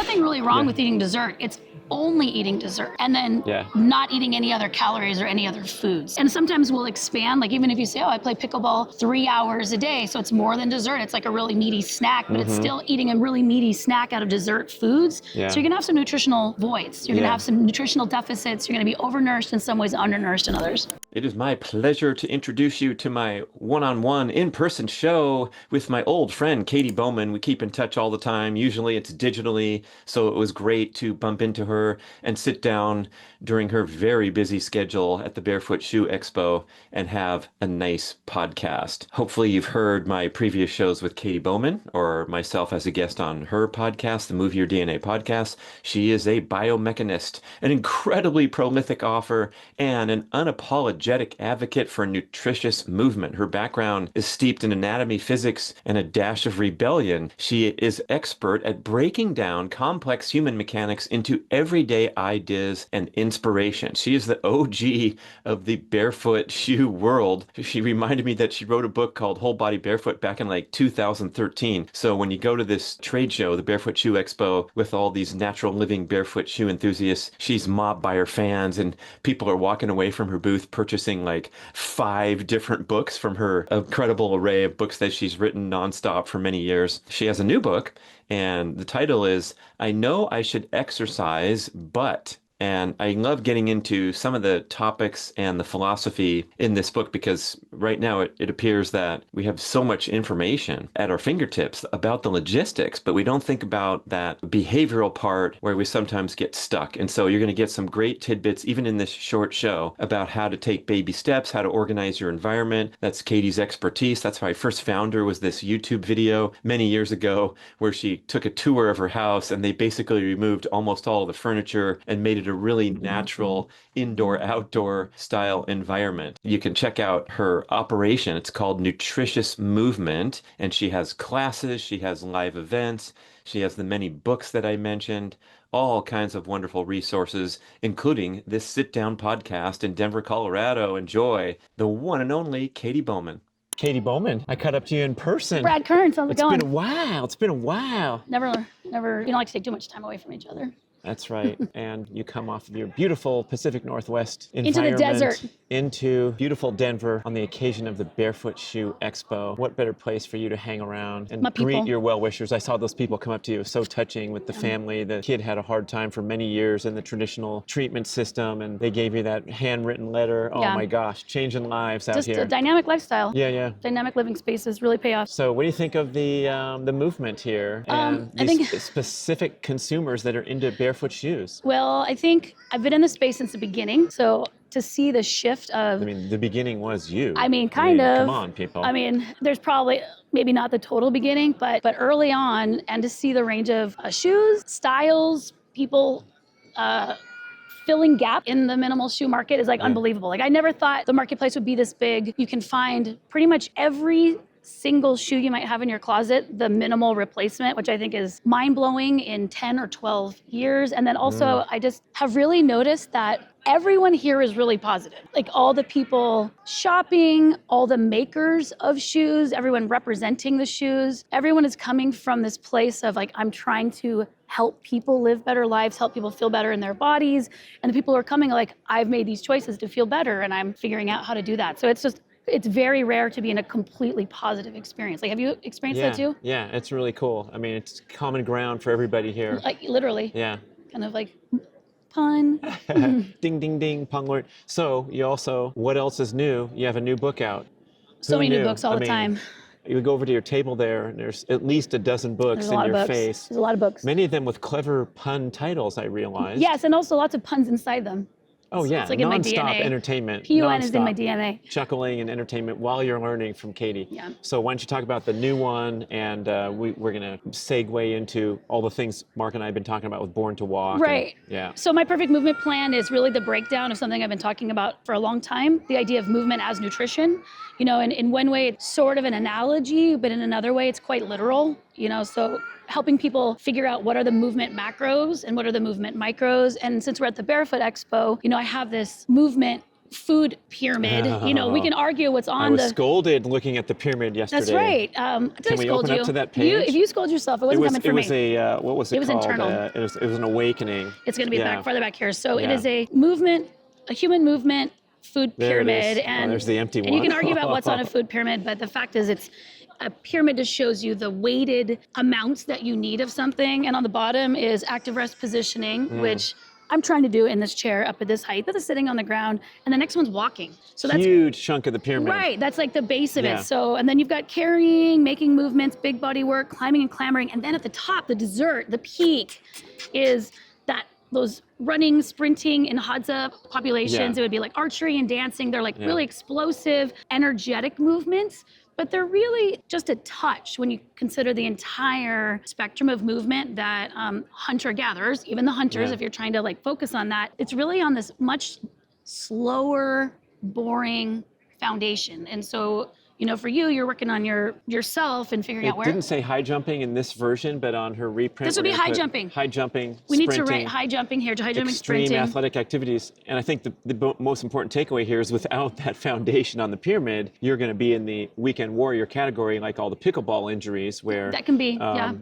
nothing really wrong with eating dessert. It's only eating dessert and then not eating any other calories or any other foods. And sometimes we'll expand, like even if you say, oh, I play pickleball 3 hours a day, so it's more than dessert. It's like a really meaty snack, but it's still eating a really meaty snack out of dessert foods. So you're gonna have some nutritional voids. You're gonna have some nutritional deficits. You're gonna be overnourished in some ways, undernourished in others. It is my pleasure to introduce you to my one-on-one in-person show with my old friend, Katy Bowman. We keep in touch all the time. Usually it's digitally, so it was great to bump into her and sit down during her very busy schedule at the Barefoot Shoe Expo and have a nice podcast. Hopefully you've heard my previous shows with Katy Bowman or myself as a guest on her podcast, the Move Your DNA podcast. She is a biomechanist, an incredibly prolific author, and an unapologetic advocate for nutritious movement. Her background is steeped in anatomy, physics, and a dash of rebellion. She is expert at breaking down complex human mechanics into everyday ideas and inspiration. She is the OG of the barefoot shoe world. She reminded me that she wrote a book called Whole Body Barefoot back in like 2013. So when you go to this trade show, the Barefoot Shoe Expo, with all these natural living barefoot shoe enthusiasts, she's mobbed by her fans and people are walking away from her booth purchasing like 5 different books from her incredible array of books that she's written nonstop for many years. She has a new book, and the title is I Know I Should Exercise, But... And I love getting into some of the topics and the philosophy in this book because right now it appears that we have so much information at our fingertips about the logistics, but we don't think about that behavioral part where we sometimes get stuck. And so you're going to get some great tidbits, even in this short show, about how to take baby steps, how to organize your environment. That's Katy's expertise. That's how I first found her, was this YouTube video many years ago where she took a tour of her house and they basically removed almost all of the furniture and made it a really natural indoor-outdoor style environment. You can check out her operation. It's called Nutritious Movement, and she has classes, she has live events, she has the many books that I mentioned, all kinds of wonderful resources, including this sit-down podcast in Denver, Colorado. Enjoy the one and only Katy Bowman. Katy Bowman, I caught up to you in person. Brad Kearns, how's it going? It's been a while. It's been a while. Never, we don't like to take too much time away from each other. That's right. And you come off of your beautiful Pacific Northwest environment. Into the desert. Into beautiful Denver on the occasion of the Barefoot Shoe Expo. What better place for you to hang around and greet your well-wishers? I saw those people come up to you. It was so touching with the family. The kid had a hard time for many years in the traditional treatment system, and they gave you that handwritten letter. Oh my gosh, changing lives out here. Just a dynamic lifestyle. Yeah. Dynamic living spaces really pay off. So what do you think of the movement here and these specific consumers that are into barefoot shoes? Well, I think I've been in the space since the beginning. So to see the shift of... I mean, the beginning was you. Kind of. Come on, people. There's probably, maybe not the total beginning, but early on, and to see the range of shoes, styles, people filling gap in the minimal shoe market is unbelievable. I never thought the marketplace would be this big. You can find pretty much every single shoe you might have in your closet, the minimal replacement, which I think is mind-blowing in 10 or 12 years. And then also, I just have really noticed that everyone here is really positive. All the people shopping, all the makers of shoes, everyone representing the shoes, everyone is coming from this place of I'm trying to help people live better lives, help people feel better in their bodies. And the people who are coming are I've made these choices to feel better and I'm figuring out how to do that. So it's very rare to be in a completely positive experience. Have you experienced that too? Yeah, it's really cool. It's common ground for everybody here. Literally. Yeah. Kind of pun. Ding, ding, ding, pun alert. So you also, what else is new? You have a new book out. So many new books all the time. You go over to your table there, and there's at least a dozen books in your face. There's a lot of books. Many of them with clever pun titles, I realized. Yes, and also lots of puns inside them. Oh, yeah, it's in my non-stop DNA. Entertainment. PUN is in my DNA. Chuckling and entertainment while you're learning from Katy. Yeah. So why don't you talk about the new one, and we're going to segue into all the things Mark and I have been talking about with Born to Walk. Right. Yeah. So my perfect movement plan is really the breakdown of something I've been talking about for a long time, the idea of movement as nutrition. In one way, it's sort of an analogy, but in another way, it's quite literal. So helping people figure out what are the movement macros and what are the movement micros. And since we're at the Barefoot Expo, I have this movement food pyramid. You know, we can argue what's I on was the. scolded looking at the pyramid yesterday. That's right. Did Can I we scold open you? up to that page? If you scold yourself, it wasn't coming from me. It was a, what was it It was called? internal. It was an awakening. It's going to be Yeah. farther back here. So it Yeah. is a movement, a human movement food There it pyramid. is. And there's the empty one. And you can argue about what's on a food pyramid, but the fact is it's a pyramid just shows you the weighted amounts that you need of something. And on the bottom is active rest positioning, which I'm trying to do in this chair up at this height. This is sitting on the ground. And the next one's walking. So that's huge chunk of the pyramid. right. That's like the base of Yeah. it. So, and then you've got carrying, making movements, big body work, climbing and clambering. And then at the top, the dessert, the peak is those running, sprinting in Hadza populations. Yeah. It would be like archery and dancing. They're like really explosive, energetic movements, but they're really just a touch when you consider the entire spectrum of movement that hunter-gatherers, even the hunters, if you're trying to like focus on that, it's really on this much slower, boring foundation. And so, you know, for you, you're working on yourself and figuring out where. It didn't say high jumping in this version, but on her reprint. This would be high jumping. High jumping, We need to sprinting, write high jumping here, high jumping, extreme sprinting. athletic activities. And I think the most important takeaway here is without that foundation on the pyramid, you're going to be in the weekend warrior category, like all the pickleball injuries where That can be,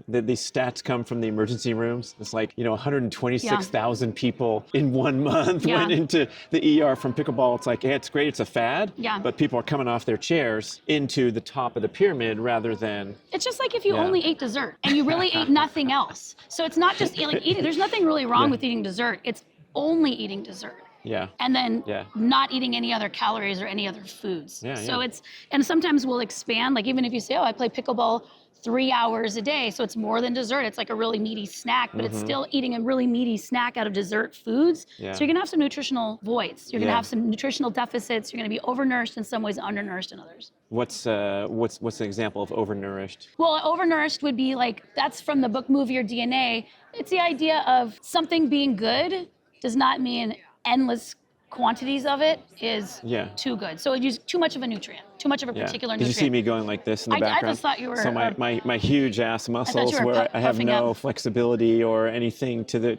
these stats come from the emergency rooms. It's like, 126,000 people in 1 month went into the ER from pickleball. It's like, hey, it's great, it's a fad, but people are coming off their chairs into the top of the pyramid rather than. It's just like if you only ate dessert and you really ate nothing else. So it's not just like eating. There's nothing really wrong with eating dessert. It's only eating dessert. Yeah. And then not eating any other calories or any other foods. Yeah, so and sometimes we'll expand, like even if you say, oh, I play pickleball 3 hours a day, so it's more than dessert. It's like a really meaty snack, but it's still eating a really meaty snack out of dessert foods. Yeah. So you're gonna have some nutritional voids. You're gonna have some nutritional deficits. You're gonna be overnourished in some ways, undernourished in others. What's an example of overnourished? Well, overnourished would be like, that's from the book Move Your DNA. It's the idea of something being good does not mean endless quantities of it is too good. So it uses too much of a nutrient, too much of a particular nutrient. Did you see me going like this in the background? I just thought you were. So my huge ass muscles where I have no flexibility or anything to the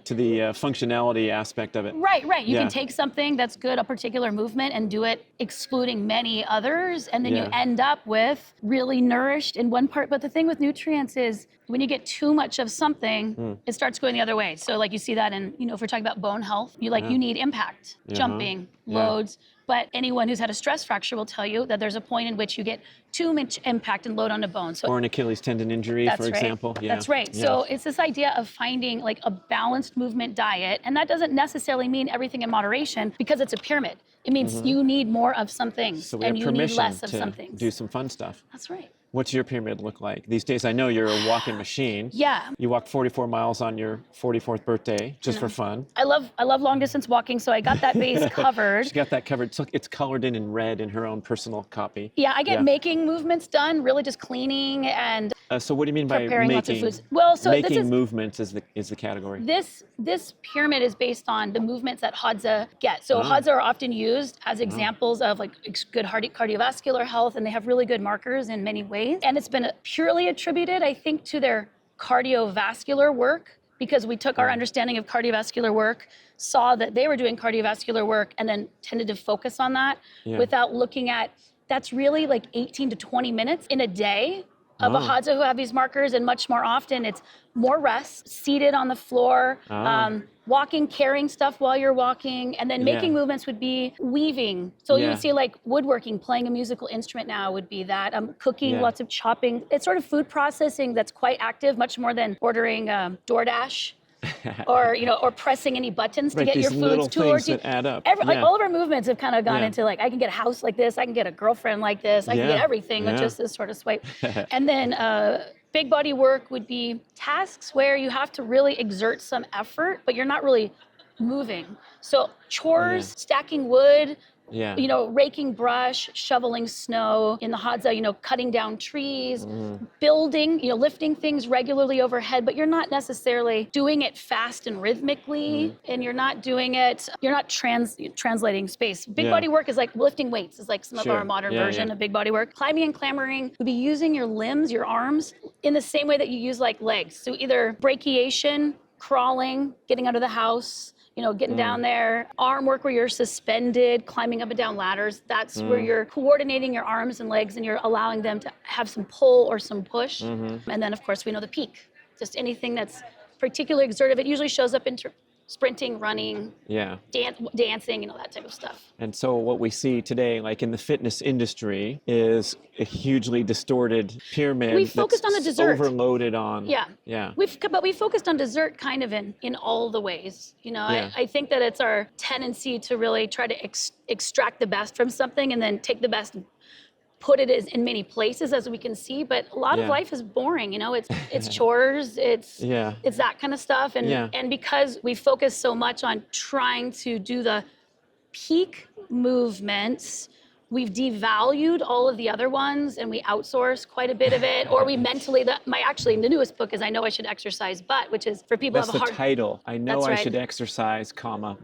functionality aspect of it. Right. You can take something that's good, a particular movement, and do it excluding many others, and then you end up with really nourished in one part. But the thing with nutrients is when you get too much of something, it starts going the other way. So like you see that in, if we're talking about bone health, you need impact, jumping, loads. But anyone who's had a stress fracture will tell you that there's a point in which you get too much impact and load on the bone. So, or an Achilles tendon injury, for example. Yeah. That's right. So it's this idea of finding like a balanced movement diet. And that doesn't necessarily mean everything in moderation because it's a pyramid. It means you need more of some things and you need less of some things. Do some fun stuff. That's right. What's your pyramid look like? These days, I know you're a walking machine. Yeah. You walked 44 miles on your 44th birthday, just for fun. I love long distance walking, so I got that base covered. She got that covered. It's colored in red in her own personal copy. Yeah, I get making movements done, really just cleaning and so what do you mean by preparing making, lots of foods? Well, so making movements is the category? This pyramid is based on the movements that Hadza get. So Hadza are often used as examples of like good cardiovascular health, and they have really good markers in many ways. And it's been purely attributed, I think, to their cardiovascular work, because we took our understanding of cardiovascular work, saw that they were doing cardiovascular work, and then tended to focus on that without looking at, that's really like 18 to 20 minutes in a day of a Hadza who have these markers, and much more often it's more rest, seated on the floor, walking, carrying stuff while you're walking, and then making movements would be weaving. So you would see like woodworking, playing a musical instrument now would be that, cooking, lots of chopping. It's sort of food processing that's quite active, much more than ordering DoorDash. or pressing any buttons to get your foods to or that add up. Like all of our movements have kind of gone into like, I can get a house like this, I can get a girlfriend like this, I can get everything with just this sort of swipe. And then big body work would be tasks where you have to really exert some effort, but you're not really moving. So chores, stacking wood, raking brush, shoveling snow in the Hadza, cutting down trees, building, lifting things regularly overhead, but you're not necessarily doing it fast and rhythmically, and you're not doing it, you're not translating space. Big body work is like lifting weights, is like some of our modern version of big body work. Climbing and clambering would be using your limbs, your arms, in the same way that you use like legs. So either brachiation, crawling, getting out of the house, getting down there, arm work where you're suspended, climbing up and down ladders. That's where you're coordinating your arms and legs and you're allowing them to have some pull or some push. And then of course we know the peak, just anything that's particularly exertive. It usually shows up in sprinting, running, dancing, that type of stuff. And so what we see today, like in the fitness industry, is a hugely distorted pyramid. We focused on the dessert. Overloaded on. Yeah. But we focused on dessert kind of in all the ways. I think that it's our tendency to really try to extract the best from something and then take the best and put it in many places as we can see, but a lot of life is boring. It's chores, it's that kind of stuff, and because we focus so much on trying to do the peak movements, we've devalued all of the other ones and we outsource quite a bit of it, or we mentally, the newest book is I Know I Should Exercise, But, which is for people who have a hard... That's the title. I know I should exercise,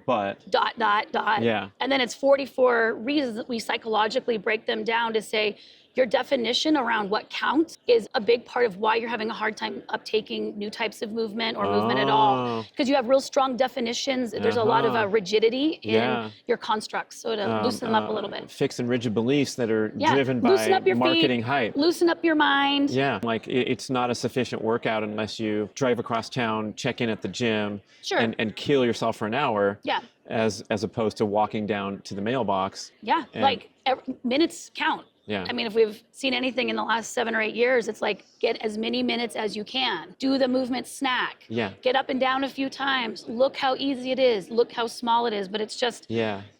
but... ... Yeah. And then it's 44 reasons that we psychologically break them down to say, your definition around what counts is a big part of why you're having a hard time uptaking new types of movement or movement at all. Because you have real strong definitions. There's a lot of rigidity in your constructs. So to loosen them up a little bit. Fixed and rigid beliefs that are driven by marketing hype. Loosen up your mind. Yeah, like it's not a sufficient workout unless you drive across town, check in at the gym, and kill yourself for an hour. Yeah. As opposed to walking down to the mailbox. Yeah, minutes count. Yeah. I mean, if we've seen anything in the last 7 or 8 years, it's like get as many minutes as you can. Do the movement snack. Yeah. Get up and down a few times. Look how easy it is. Look how small it is. But it's just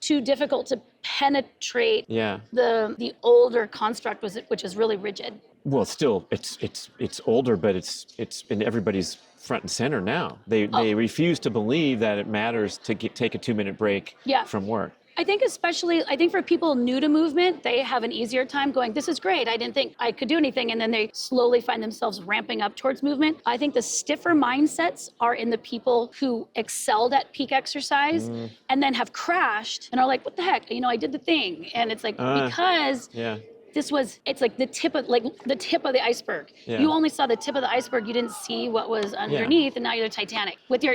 too difficult to penetrate the older construct, which is really rigid. Well, still, it's older, but it's in everybody's front and center now. They refuse to believe that it matters to take a 2-minute break from work. I think for people new to movement, they have an easier time going, this is great, I didn't think I could do anything, and then they slowly find themselves ramping up towards movement. I think the stiffer mindsets are in the people who excelled at peak exercise and then have crashed and are like, what the heck, I did the thing. And it's like, because it's like the tip of the iceberg. Yeah. You only saw the tip of the iceberg. You didn't see what was underneath, and now you're the Titanic with your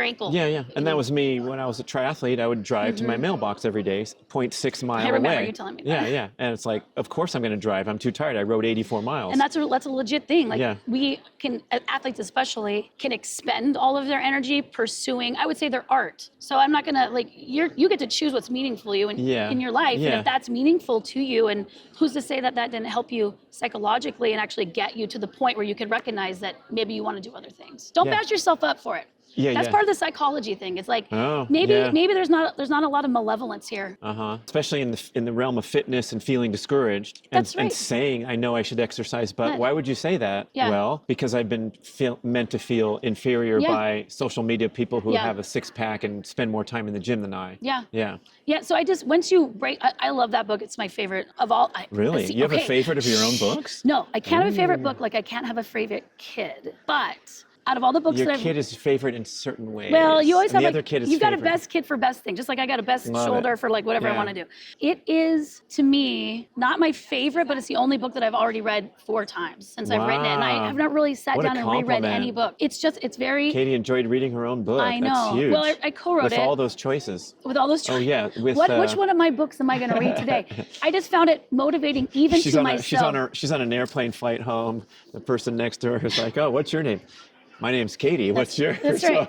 ankle. Yeah. And that was me when I was a triathlete. I would drive to my mailbox every day, 0.6 mile away. I remember you telling me that. Yeah. And it's like, of course I'm going to drive. I'm too tired. I rode 84 miles. And that's a legit thing. Like we can, athletes especially, can expend all of their energy pursuing, I would say, their art. So I'm not gonna you get to choose what's meaningful to you in your life, and if that's meaningful to you, and who's to say that didn't help you psychologically and actually get you to the point where you can recognize that maybe you want to do other things. Don't bash yourself up for it. That's part of the psychology thing. It's like maybe there's not a lot of malevolence here. Especially in the realm of fitness and feeling discouraged and saying I know I should exercise, but why would you say that? Well, because I've been meant to feel inferior by social media people who have a six-pack and spend more time in the gym than I. Yeah. So once you break, I love that book. It's my favorite of all. Really? You have a favorite of your own books? No, I can't have a favorite book like I can't have a favorite kid, but out of all the books your kid is favorite in certain ways. Well, you always have other kid is you've got a best kid for best thing, just like I got a best shoulder for whatever I want to do. It is, to me, not my favorite, but it's the only book that I've already read 4 times since I've written it, and I have not really sat down and reread any book. It's very... Katie enjoyed reading her own book. I know. That's huge. Well, I co-wrote it. With all those choices. With all those choices. Oh, yeah. Which one of my books am I going to read today? I just found it motivating even to myself. She's on an airplane flight home. The person next to her is like, oh, what's your name? My name's Katie. What's yours? That's right.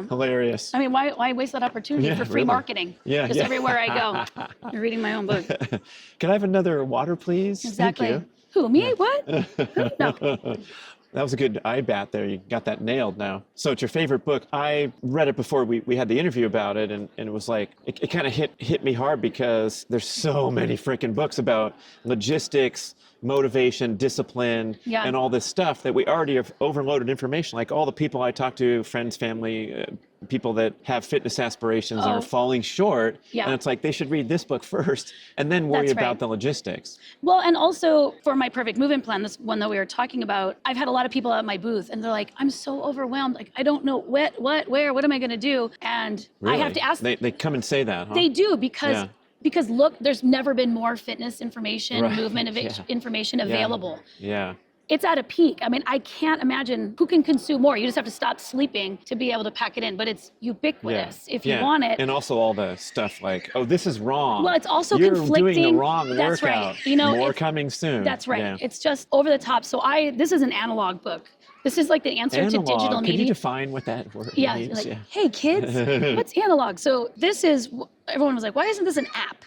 Hilarious. I mean, why waste that opportunity for free marketing? Just everywhere I go, you're reading my own book. Can I have another water, please? Exactly. Thank you. Who, me? What? No. That was a good eye bat there. You got that nailed now. So it's your favorite book. I read it before we had the interview about it, and it was like, it kind of hit me hard because there's so many freaking books about logistics, motivation, discipline, and all this stuff that we already have overloaded information. Like all the people I talk to, friends, family, people that have fitness aspirations and are falling short. And it's like, they should read this book first and then worry about the logistics. Well, and also for my perfect movement plan, this one that we were talking about, I've had a lot of people at my booth and they're like, I'm so overwhelmed. Like, I don't know where, what am I going to do? And I have to ask them. They come and say that, huh? They do, because look, there's never been more fitness information, movement information available. it's at a peak. I mean, I can't imagine who can consume more. You just have to stop sleeping to be able to pack it in, but it's ubiquitous if you want it. And also all the stuff like, oh, this is wrong. Well, it's also You're conflicting. doing the wrong That's workout. right. You know, more coming soon. That's right. Yeah. It's just over the top. So this is an analog book. This is like the answer to digital media. Can you define what that word means? Like, hey kids, what's analog? So this is, everyone was like, why isn't this an app?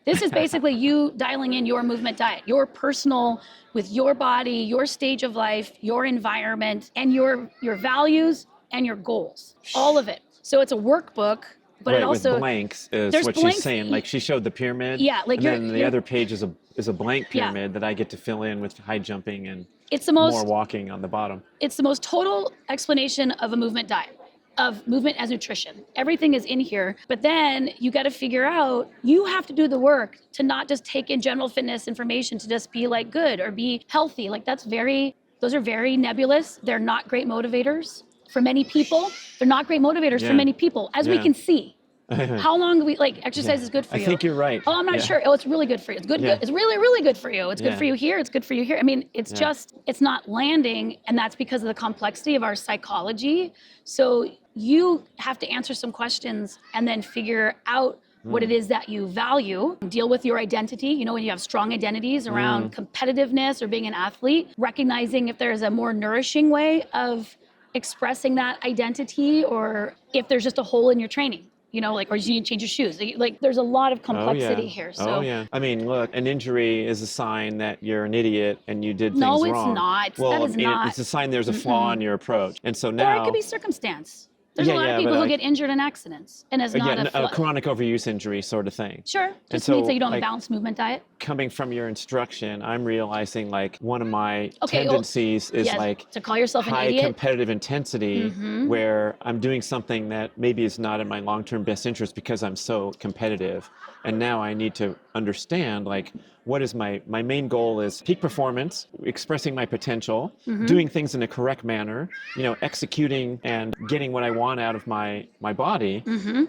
This is basically you dialing in your movement diet, your personal, with your body, your stage of life, your environment, and your values and your goals, all of it. So it's a workbook, but it also with blanks is what blanks, she's saying. Like she showed the pyramid. Yeah, like and then the other page is a blank pyramid that I get to fill in with high jumping and it's the most, more walking on the bottom. It's the most total explanation of a movement diet, of movement as nutrition. Everything is in here, but then you got to figure out, you have to do the work to not just take in general fitness information to just be like good or be healthy. Like those are very nebulous. They're not great motivators for many people. They're not great motivators for many people, as we can see. How long exercise is good for you? I think you're right. Oh, I'm not sure. Oh, it's really good for you. It's good. It's really, really good for you. It's good for you here. It's good for you here. I mean, it's just, it's not landing. And that's because of the complexity of our psychology. So you have to answer some questions and then figure out what it is that you value, deal with your identity. You know, when you have strong identities around competitiveness or being an athlete, recognizing if there's a more nourishing way of expressing that identity or if there's just a hole in your training. You know, like, or you need to change your shoes. Like, there's a lot of complexity here. So. Oh, yeah. I mean, look, an injury is a sign that you're an idiot and you did things wrong. No, it's not. Well, that is not. It's a sign there's a flaw in your approach. And so now... Or it could be circumstance. There's a lot of people who get injured in accidents, and it's not a chronic overuse injury sort of thing. Sure. Just means that you don't have a balanced movement diet. Coming from your instruction, I'm realizing like one of my tendencies is like to call yourself an idiot. High competitive intensity, where I'm doing something that maybe is not in my long-term best interest because I'm so competitive. And now I need to understand like what is my main goal is peak performance, expressing my potential, doing things in a correct manner, you know, executing and getting what I want out of my body,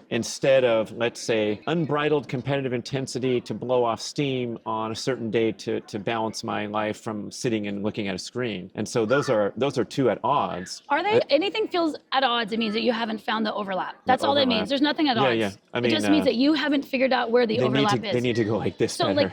instead of, let's say, unbridled competitive intensity to blow off steam on a certain day to balance my life from sitting and looking at a screen. And so those are two at odds. Are they? Anything feels at odds, it means that you haven't found the overlap. That's all that means. There's nothing at odds. Yeah. I mean, it just means that you haven't figured out where the overlap is. They need to go like this so better.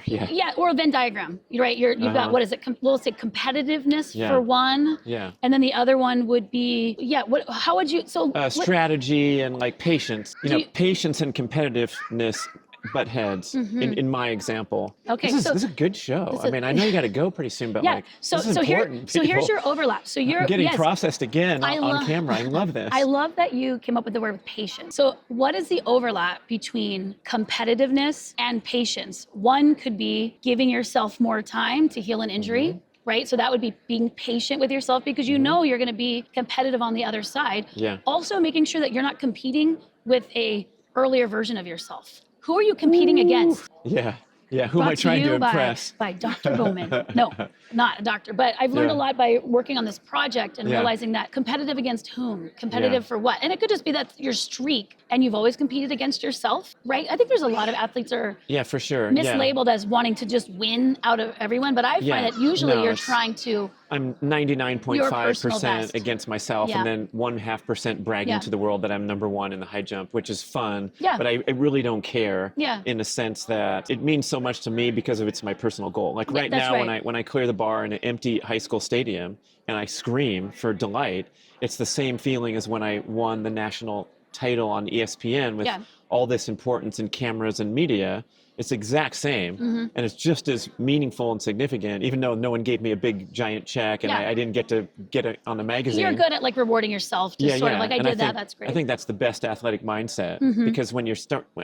Or a Venn diagram, right? You've got, what is it? We'll say competitiveness for one. Yeah. And then the other one would be, how would you, strategy and like patience, patience and competitiveness butt heads in my example. Okay. This is a good show. I mean, I know you got to go pretty soon, but this is important. So here's your overlap. So you're getting processed again on camera. I love this. I love that you came up with the word patience. So what is the overlap between competitiveness and patience? One could be giving yourself more time to heal an injury. Right? So that would be being patient with yourself because you know you're going to be competitive on the other side. Yeah. Also making sure that you're not competing with a earlier version of yourself. Who are you competing against? Yeah. Who am I trying to impress? By Dr. Bowman. No, not a doctor. But I've learned a lot by working on this project and realizing that competitive against whom? Competitive for what? And it could just be that your streak and you've always competed against yourself, right? I think there's a lot of athletes that are for sure. mislabeled as wanting to just win out of everyone. But I find that usually you're trying to... I'm 99.5% against myself and then 1.5% bragging to the world that I'm number one in the high jump, which is fun. Yeah. But I really don't care in the sense that it means so much to me because of it's my personal goal. Like right now when I clear the bar in an empty high school stadium and I scream for delight, it's the same feeling as when I won the national title on ESPN with all this importance in cameras and media. It's the exact same, and it's just as meaningful and significant, even though no one gave me a big, giant check, and I didn't get to get it on the magazine. You're good at like rewarding yourself, just sort of like I did that, that's great. I think that's the best athletic mindset, because when you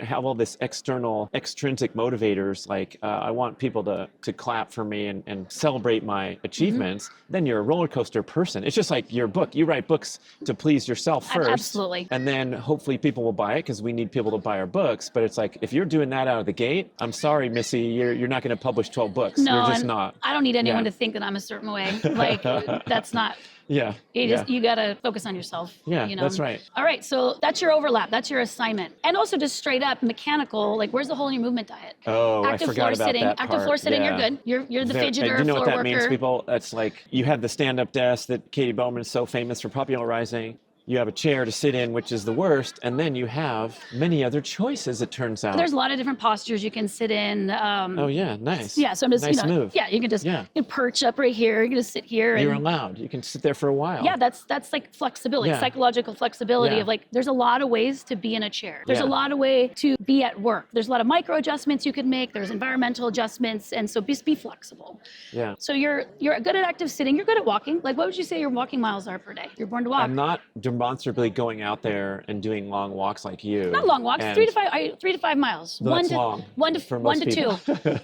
have all this extrinsic motivators, like I want people to clap for me and celebrate my achievements, then you're a roller coaster person. It's just like your book. You write books to please yourself first. Absolutely. And then hopefully people will buy it because we need people to buy our books, but it's like if you're doing that out of the gate, right, I'm sorry, Missy, you're not going to publish 12 books. No, You're just and not. I don't need anyone Yeah. to think that I'm a certain way. Like that's not. Yeah. You gotta focus on yourself. Yeah, that's right. All right, so that's your overlap. That's your assignment, and also just straight up mechanical. Like, where's the hole in your movement diet? Oh, I Active forgot floor about sitting. that Active part. floor sitting. Yeah. You're good. You're the fidgeter, do you know floor what that worker. means, people? That's like you have the stand-up desk that Katy Bowman is so famous for popularizing. You have a chair to sit in, which is the worst, and then you have many other choices, it turns out. There's a lot of different postures you can sit in. Oh yeah, nice. Yeah, so I'm just nice move. Yeah, you can just you can perch up right here. You can just sit here. You're and, allowed. You can sit there for a while. Yeah, that's like flexibility, psychological flexibility of like. There's a lot of ways to be in a chair. There's a lot of way to be at work. There's a lot of micro adjustments you can make. There's environmental adjustments, and so just be flexible. Yeah. So you're good at active sitting. You're good at walking. Like, what would you say your walking miles are per day? You're born to walk. I'm not demonstrably going out there and doing long walks like you. Not long walks, 3 to 5 miles. No, that's long. One to for most 2.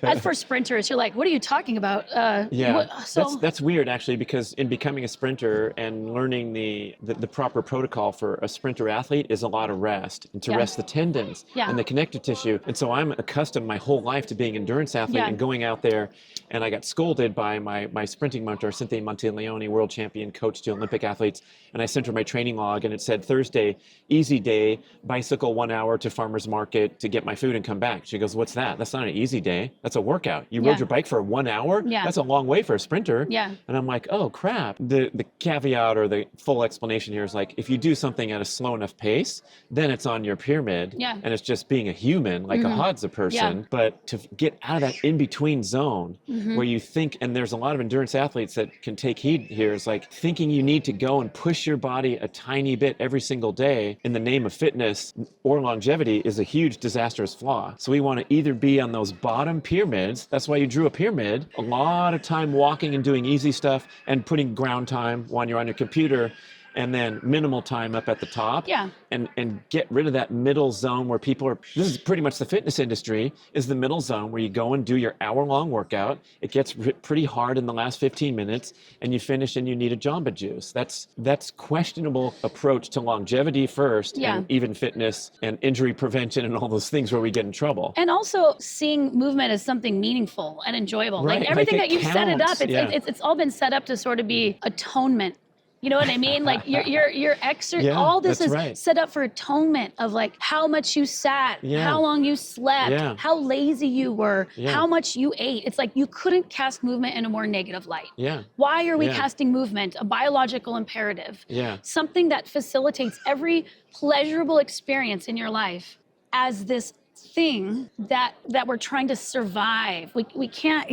As for sprinters, you're like, what are you talking about? That's weird actually, because in becoming a sprinter and learning the proper protocol for a sprinter athlete is a lot of rest, and to rest the tendons and the connective tissue. And so I'm accustomed my whole life to being an endurance athlete and going out there, and I got scolded by my sprinting mentor, Cynthia Monteleone, world champion coach to Olympic athletes, and I sent her my training log and it said, Thursday, easy day, bicycle 1 hour to farmer's market to get my food and come back. She goes, what's that? That's not an easy day. That's a workout. You rode your bike for 1 hour? That's a long way for a sprinter. Yeah. And I'm like, oh crap. The caveat or the full explanation here is like, if you do something at a slow enough pace, then it's on your pyramid. Yeah. And it's just being a human, like a Hodza person. Yeah. But to get out of that in-between zone where you think, and there's a lot of endurance athletes that can take heed here, is like thinking you need to go and push your body a tiny bit every single day in the name of fitness or longevity is a huge disastrous flaw. So we want to either be on those bottom pyramids, that's why you drew a pyramid, a lot of time walking and doing easy stuff and putting ground time when you're on your computer, and then minimal time up at the top. Yeah. And get rid of that middle zone where people are, this is pretty much the fitness industry, is the middle zone where you go and do your hour-long workout. It gets pretty hard in the last 15 minutes, and you finish and you need a Jamba Juice. That's questionable approach to longevity first, and even fitness and injury prevention and all those things where we get in trouble. And also seeing movement as something meaningful and enjoyable. Right. Like everything like that you've set it up, counts. it's all been set up to sort of be atonement. You know what I mean? Like your exercise, all this is set up for atonement of like how much you sat, how long you slept, how lazy you were, how much you ate. It's like you couldn't cast movement in a more negative light. Yeah. Why are we casting movement? A biological imperative. Yeah. Something that facilitates every pleasurable experience in your life as this thing that we're trying to survive. We can't,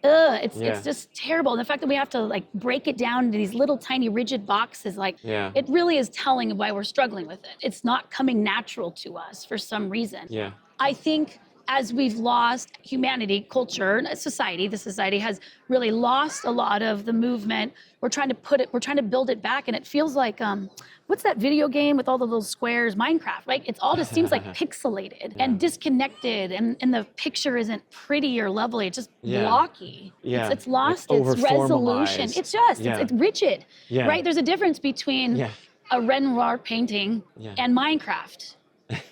it's just terrible. And the fact that we have to like break it down into these little tiny rigid boxes, like it really is telling of why we're struggling with it. It's not coming natural to us for some reason. Yeah. I think as we've lost humanity, culture, the society has really lost a lot of the movement. We're trying to build it back, and it feels like, what's that video game with all the little squares? Minecraft, right? It's all just seems like pixelated and disconnected, and the picture isn't pretty or lovely. It's just blocky. Yeah. It's lost like its resolution. It's just, it's rigid, right? There's a difference between a Renoir painting and Minecraft.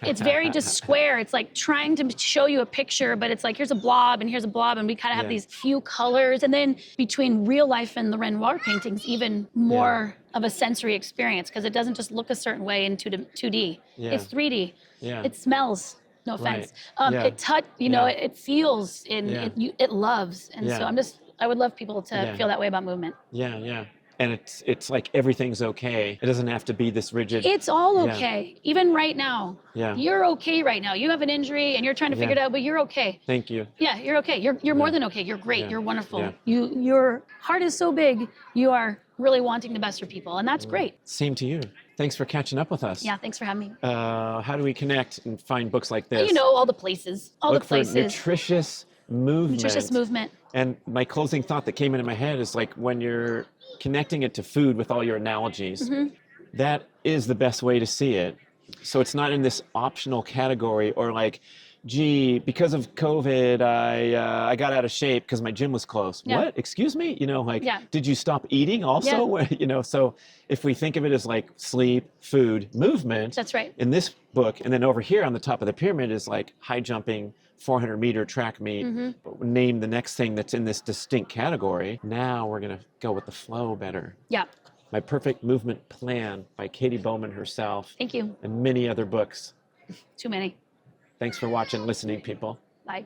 It's very just square. It's like trying to show you a picture, but it's like, here's a blob and here's a blob, and we kind of have these few colors. And then between real life and the Renoir paintings, even more of a sensory experience, because it doesn't just look a certain way in 2D. It's 3D. Yeah. It smells. No offense. Right. It feels, and it loves. And so I would love people to feel that way about movement. Yeah. And it's like everything's okay. It doesn't have to be this rigid. It's all okay. Even right now. Yeah. You're okay right now. You have an injury and you're trying to figure it out, but you're okay. Thank you. Yeah, you're okay. You're more than okay. You're great. Yeah. You're wonderful. Yeah. Your heart is so big. You are really wanting the best for people, and that's great. Same to you. Thanks for catching up with us. Yeah, thanks for having me. How do we connect and find books like this? All the places. Look for Nutritious Movement. Nutritious Movement. And my closing thought that came into my head is like, when you're connecting it to food with all your analogies, that is the best way to see it. So it's not in this optional category, or like gee, because of COVID, I got out of shape because my gym was closed. Yeah. What? Excuse me? You know, like, Yeah. did you stop eating also? You know, so if we think of it as like sleep, food, movement, That's right. in this book, and then over here on the top of the pyramid is like high jumping, 400-meter track meet. Name the next thing that's in this distinct category. Now we're going to go with the flow better. Yeah. My Perfect Movement Plan by Katy Bowman herself. Thank you. And many other books. Too many. Thanks for watching, listening, people. Bye.